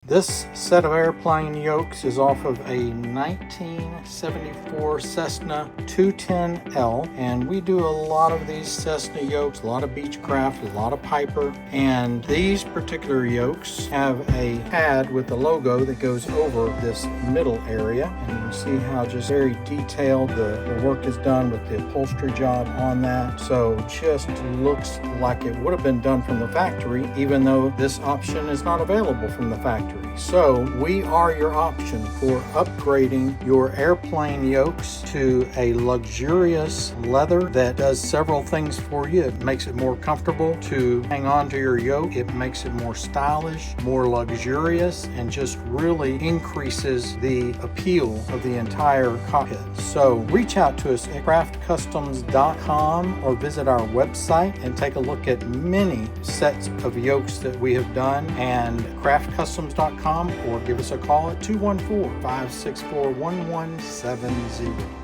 This set of airplane yokes is off of a 1974 Cessna 210L, and we do a lot of these Cessna yokes, a lot of Beechcraft, a lot of Piper, and these particular yokes have a pad with the logo that goes over this middle area, and you can see how just very detailed the work is done with the upholstery job on that. So just looks like it would have been done from the factory, even though this option is not available from the factory. So we are your option for upgrading your airplane yokes to a luxurious leather that does several things for you. It makes it more comfortable to hang on to your yoke. It makes it more stylish, more luxurious, and just really increases the appeal of the entire cockpit. So reach out to us at craftcustoms.com or visit our website and take a look at many sets of yokes that we have done, and craftcustoms.com, or give us a call at 214-564-1170.